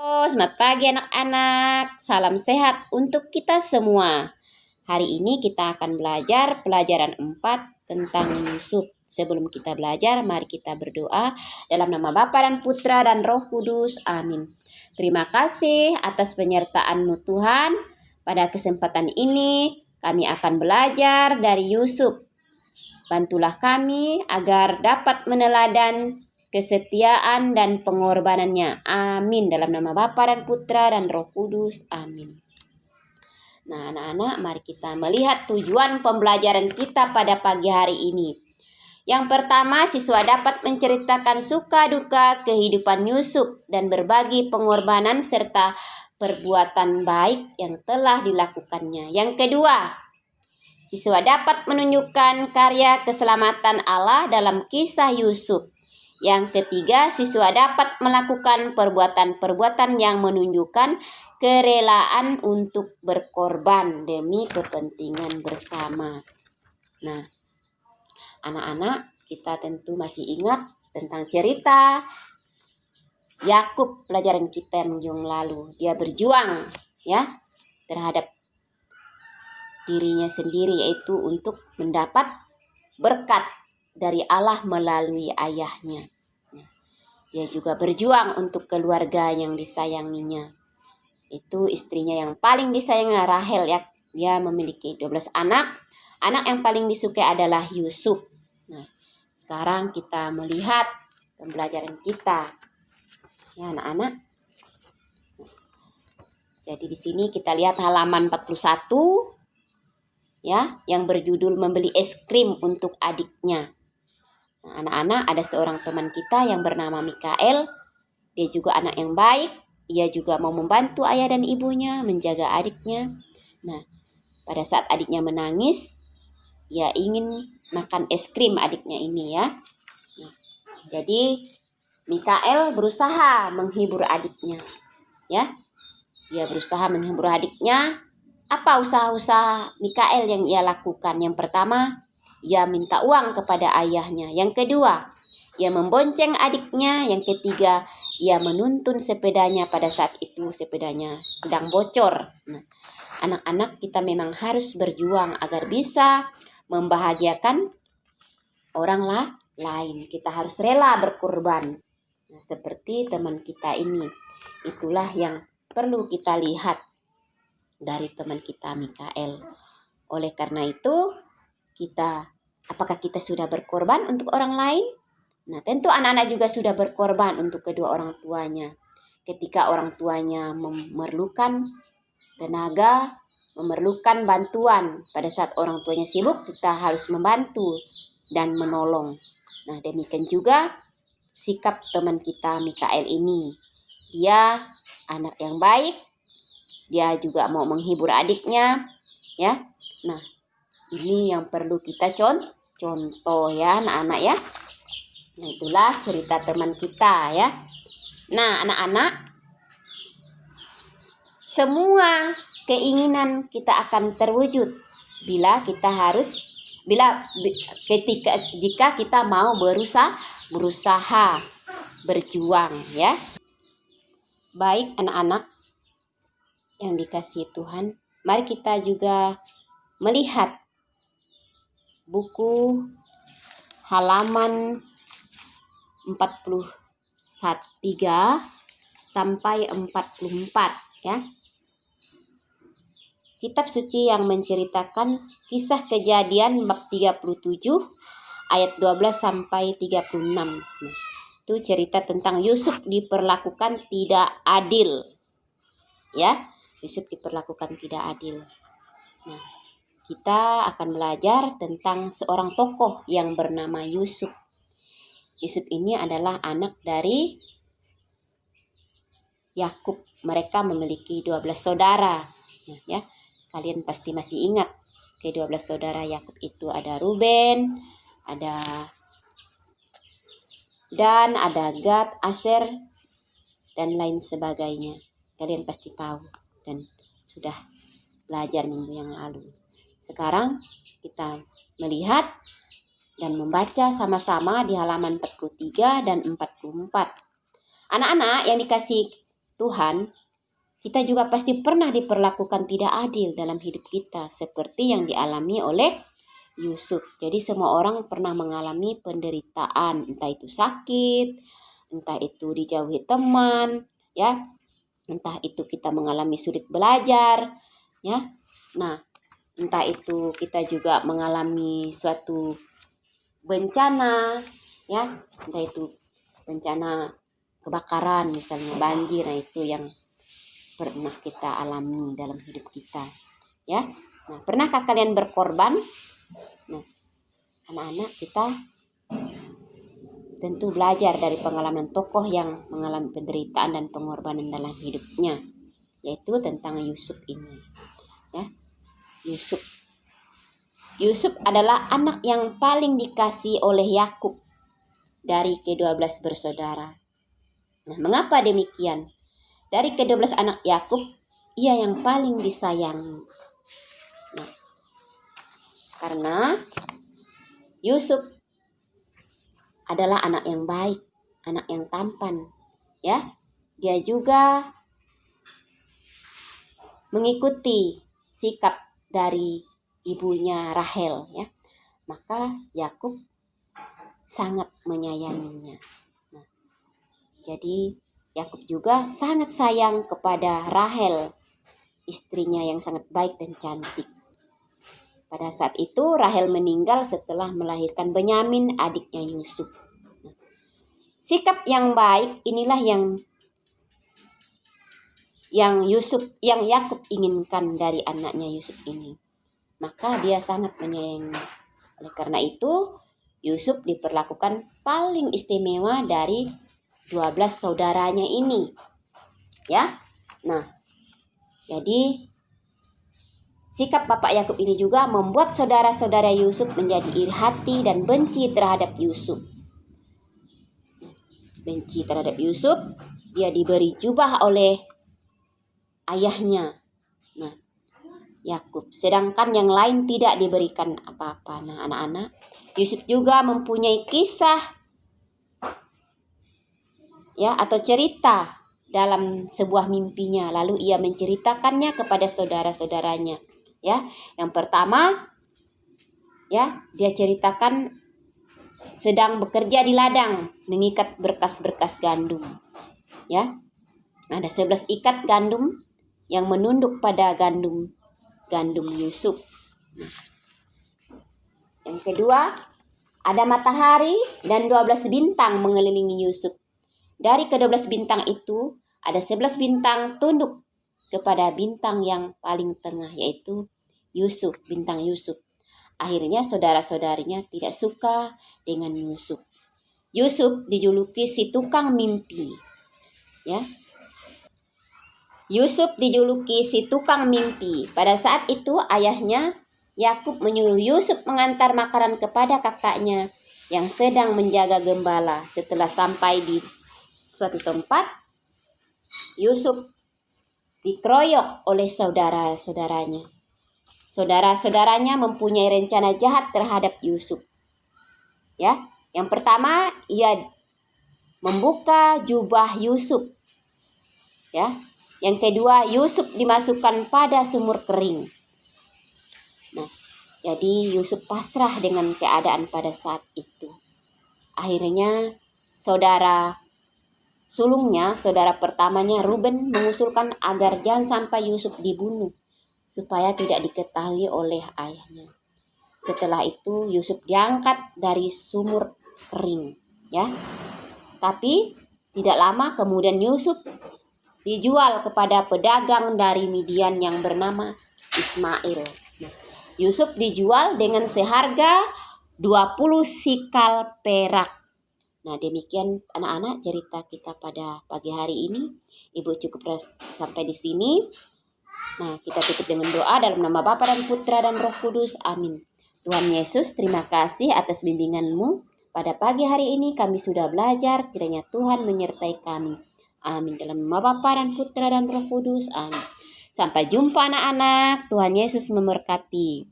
Halo, selamat pagi anak-anak. Salam sehat untuk kita semua. Hari ini kita akan belajar pelajaran 4 tentang Yusuf. Sebelum kita belajar, mari kita berdoa dalam nama Bapa dan Putra dan Roh Kudus. Amin. Terima kasih atas penyertaan-Mu Tuhan. Pada kesempatan ini kami akan belajar dari Yusuf. Bantulah kami agar dapat meneladan kesetiaan dan pengorbanannya. Amin. Dalam nama Bapa dan Putra dan Roh Kudus. Amin. Nah, anak-anak, mari kita melihat tujuan pembelajaran kita pada pagi hari ini. Yang pertama, siswa dapat menceritakan suka duka kehidupan Yusuf dan berbagi pengorbanan serta perbuatan baik yang telah dilakukannya. Yang kedua, siswa dapat menunjukkan karya keselamatan Allah dalam kisah Yusuf. Yang ketiga, siswa dapat melakukan perbuatan-perbuatan yang menunjukkan kerelaan untuk berkorban demi kepentingan bersama. Nah, anak-anak, kita tentu masih ingat tentang cerita Yakub pelajaran kita yang lalu. Dia berjuang ya terhadap dirinya sendiri, yaitu untuk mendapat berkat dari Allah melalui ayahnya. Dia juga berjuang untuk keluarga yang disayanginya. Itu istrinya yang paling disayangi, Rahel ya. Dia memiliki 12 anak. Anak yang paling disukai adalah Yusuf. Nah, sekarang kita melihat pembelajaran kita. Ya, anak-anak. Jadi di sini kita lihat halaman 41 ya, yang berjudul membeli es krim untuk adiknya. Nah, anak-anak, ada seorang teman kita yang bernama Mikael. Dia juga anak yang baik. Ia juga mau membantu ayah dan ibunya menjaga adiknya. Nah, pada saat adiknya menangis, ia ingin makan es krim adiknya ini ya. Nah, jadi Mikael berusaha menghibur adiknya. Ya, dia berusaha menghibur adiknya. Apa usaha-usaha Mikael yang ia lakukan? Yang pertama, ia minta uang kepada ayahnya. Yang kedua, ia membonceng adiknya. Yang ketiga, ia menuntun sepedanya. Pada saat itu sepedanya sedang bocor. Nah, anak-anak, kita memang harus berjuang agar bisa membahagiakan orang lain. Kita harus rela berkorban. Nah, seperti teman kita ini. Itulah yang perlu kita lihat dari teman kita Mikael. Oleh karena itu, apakah kita sudah berkorban untuk orang lain? Nah, tentu anak-anak juga sudah berkorban untuk kedua orang tuanya. Ketika orang tuanya memerlukan tenaga, memerlukan bantuan, pada saat orang tuanya sibuk, kita harus membantu dan menolong. Nah, demikian juga sikap teman kita Mikael ini. Dia anak yang baik. Dia juga mau menghibur adiknya, ya. Nah, ini yang perlu kita contoh ya, anak-anak ya. Nah, itulah cerita teman kita ya. Nah, anak-anak, semua keinginan kita akan terwujud jika kita mau berusaha berjuang ya. Baik anak-anak yang dikasihi Tuhan, mari kita juga melihat buku halaman 43 sampai 44 ya. Kitab suci yang menceritakan kisah Kejadian bab 37 ayat 12 sampai 36. Nah, itu cerita tentang Yusuf diperlakukan tidak adil. Ya. Yusuf diperlakukan tidak adil. Nah, kita akan belajar tentang seorang tokoh yang bernama Yusuf. Yusuf ini adalah anak dari Yakub. Mereka memiliki 12 saudara. Nah, ya, kalian pasti masih ingat ke-12 saudara Yakub itu ada Ruben, ada Dan, ada Gad, Aser, dan lain sebagainya. Kalian pasti tahu dan sudah belajar minggu yang lalu. Sekarang kita melihat dan membaca sama-sama di halaman 43 dan 44. Anak-anak yang dikasih Tuhan, kita juga pasti pernah diperlakukan tidak adil dalam hidup kita, seperti yang dialami oleh Yusuf. Jadi semua orang pernah mengalami penderitaan, entah itu sakit, entah itu dijauhi teman, ya, entah itu kita mengalami sulit belajar, ya. Nah, entah itu kita juga mengalami suatu bencana, ya, entah itu bencana kebakaran, misalnya banjir. Nah, itu yang pernah kita alami dalam hidup kita, ya. Nah, pernahkah kalian berkorban? Nah, anak-anak, kita tentu belajar dari pengalaman tokoh yang mengalami penderitaan dan pengorbanan dalam hidupnya, yaitu tentang Yusuf ini, ya. Yusuf adalah anak yang paling dikasihi oleh Yakub dari ke-12 bersaudara. Nah, mengapa demikian? Dari ke-12 anak Yakub, ia yang paling disayangi. Nah, karena Yusuf adalah anak yang baik, anak yang tampan, ya. Dia juga mengikuti sikap dari ibunya Rahel, ya. Maka Yakub sangat menyayanginya. Nah, jadi Yakub juga sangat sayang kepada Rahel, istrinya yang sangat baik dan cantik. Pada saat itu Rahel meninggal setelah melahirkan Benyamin, adiknya Yusuf. Sikap yang baik inilah yang Yakub inginkan dari anaknya Yusuf ini. Maka dia sangat menyayangi. Oleh karena itu, Yusuf diperlakukan paling istimewa dari 12 saudaranya ini, ya. Nah, jadi sikap Bapak Yakub ini juga membuat saudara-saudara Yusuf menjadi iri hati dan benci terhadap Yusuf. Benci terhadap Yusuf, dia diberi jubah oleh ayahnya, nah, Yakub. Sedangkan yang lain tidak diberikan apa-apa. Nah, anak-anak, Yusuf juga mempunyai kisah, ya, atau cerita dalam sebuah mimpinya, lalu ia menceritakannya kepada saudara-saudaranya, ya. Yang pertama, ya, dia ceritakan sedang bekerja di ladang mengikat berkas-berkas gandum, ya. Ada 11 ikat gandum yang menunduk pada gandum Yusuf. Nah, yang kedua, ada matahari dan 12 bintang mengelilingi Yusuf. Dari ke-12 bintang itu, ada 11 bintang tunduk kepada bintang yang paling tengah, yaitu Yusuf, bintang Yusuf. Akhirnya saudara-saudarinya tidak suka dengan Yusuf. Yusuf dijuluki si tukang mimpi, ya. Yusuf dijuluki si tukang mimpi. Pada saat itu ayahnya Yakub menyuruh Yusuf mengantar makanan kepada kakaknya yang sedang menjaga gembala. Setelah sampai di suatu tempat, Yusuf dikeroyok oleh saudara-saudaranya. Saudara-saudaranya mempunyai rencana jahat terhadap Yusuf, ya. Yang pertama, ia membuka jubah Yusuf, ya. Yang kedua, Yusuf dimasukkan pada sumur kering. Nah, jadi Yusuf pasrah dengan keadaan pada saat itu. Akhirnya saudara sulungnya, saudara pertamanya Ruben, mengusulkan agar jangan sampai Yusuf dibunuh supaya tidak diketahui oleh ayahnya. Setelah itu Yusuf diangkat dari sumur kering, ya. Tapi tidak lama kemudian Yusuf dijual kepada pedagang dari Midian yang bernama Ismail. Nah, Yusuf dijual dengan seharga 20 sikal perak. Nah, demikian anak-anak cerita kita pada pagi hari ini. Ibu cukup sampai di sini. Nah, kita tutup dengan doa dalam nama Bapa dan Putra dan Roh Kudus. Amin. Tuhan Yesus, terima kasih atas bimbingan-Mu. Pada pagi hari ini kami sudah belajar, kiranya Tuhan menyertai kami. Amin. Dalam nama Bapa dan Putra dan Roh Kudus. Amin. Sampai jumpa anak-anak. Tuhan Yesus memberkati.